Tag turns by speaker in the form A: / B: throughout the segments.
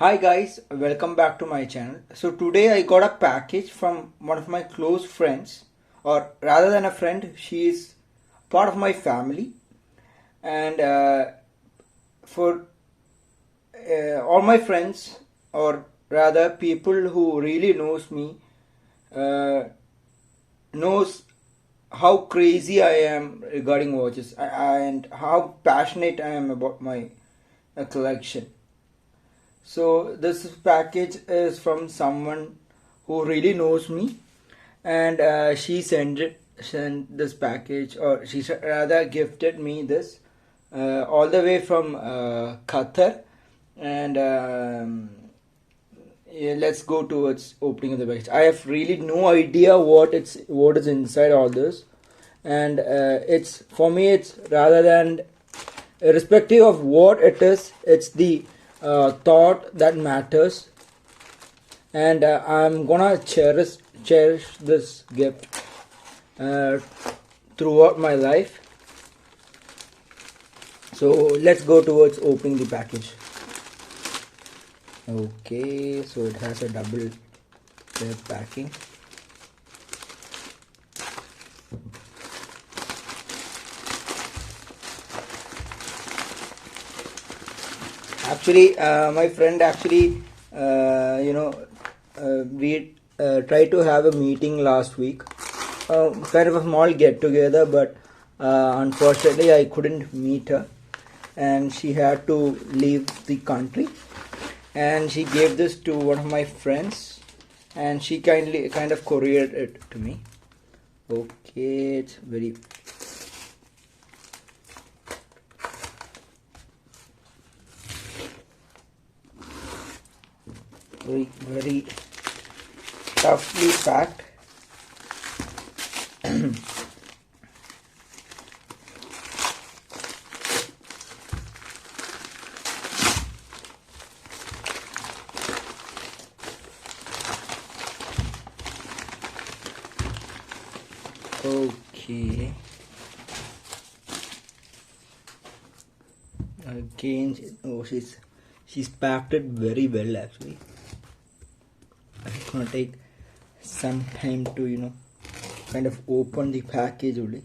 A: Hi guys, welcome back to my channel. So today I got a package from one of my close friends, or rather than a friend, she is part of my family. And for all my friends, or rather people who really knows me, uh, knows how crazy I am regarding watches and how passionate I am about my collection. So this package is from someone who really knows me, and she sent this package, or she rather gifted me this all the way from Qatar, and yeah, let's go towards opening of the package. I have really no idea what is inside all this, and it's for me. It's rather than irrespective of what it is, it's the thought that matters, and I'm gonna cherish this gift uh, throughout my life. So let's go towards opening the package. Okay, so it has a double layer packing. Actually, my friend actually, we tried to have a meeting last week, kind of a small get together, but unfortunately, I couldn't meet her, and she had to leave the country. And she gave this to one of my friends, and she kind of couriered it to me. Okay, it's very toughly packed. Okay. Again, oh, she's packed it very well actually. It's gonna take some time to kind of open the package only.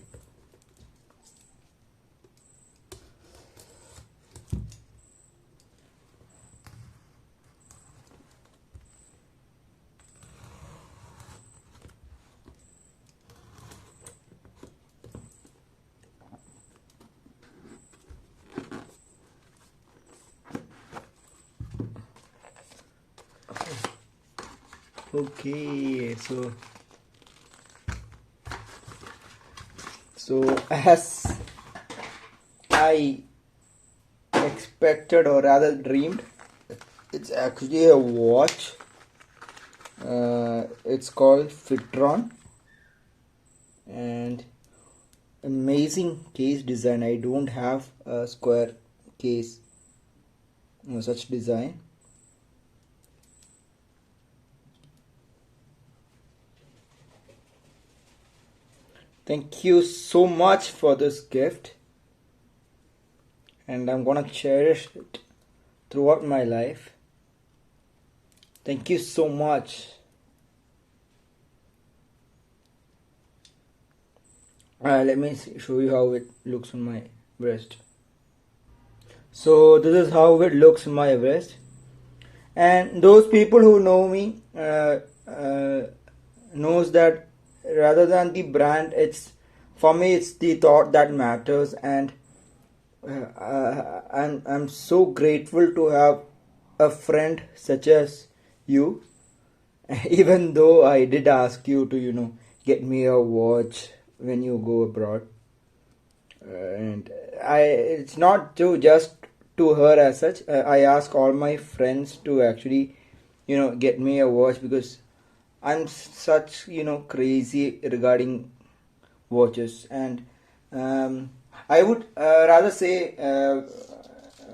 A: Okay, so as I expected, or rather dreamed, it's actually a watch. It's called Fitron, and amazing case design. I don't have a square case, such design. Thank you so much for this gift, and I'm gonna cherish it throughout my life. Thank you so much. Let me show you how it looks on my wrist. So this is how it looks on my wrist, and those people who know me knows that rather than the brand, it's for me it's the thought that matters, and I'm so grateful to have a friend such as you. Even though I did ask you to get me a watch when you go abroad, and it's not to just to her as such. I ask all my friends to actually get me a watch, because I'm such crazy regarding watches, and I would rather say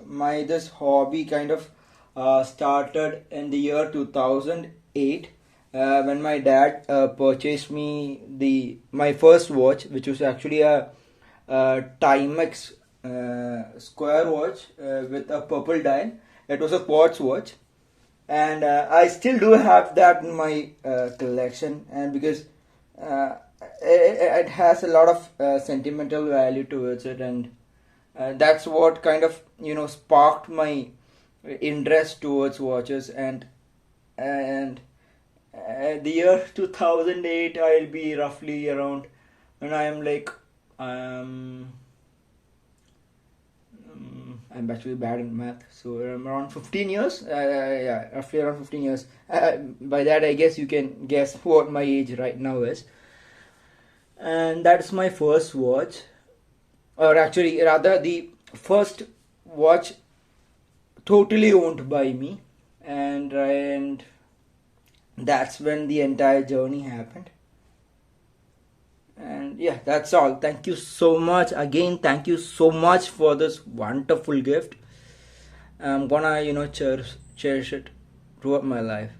A: my this hobby kind of started in the year 2008, when my dad purchased me my first watch, which was actually a Timex square watch with a purple dial. It was a quartz watch, and I still do have that in my collection, and because uh, it has a lot of sentimental value towards it, and that's what kind of sparked my interest towards watches. And the year 2008, I'll be roughly around when I am like um I'm actually bad in math, so I'm around 15 years. Yeah, roughly around 15 years. By that, I guess you can guess what my age right now is. And that's my first watch, or actually, rather, the first watch totally owned by me, and that's when the entire journey happened. And yeah, that's all. Thank you so much again. Thank you so much for this wonderful gift. I'm gonna cherish it throughout my life.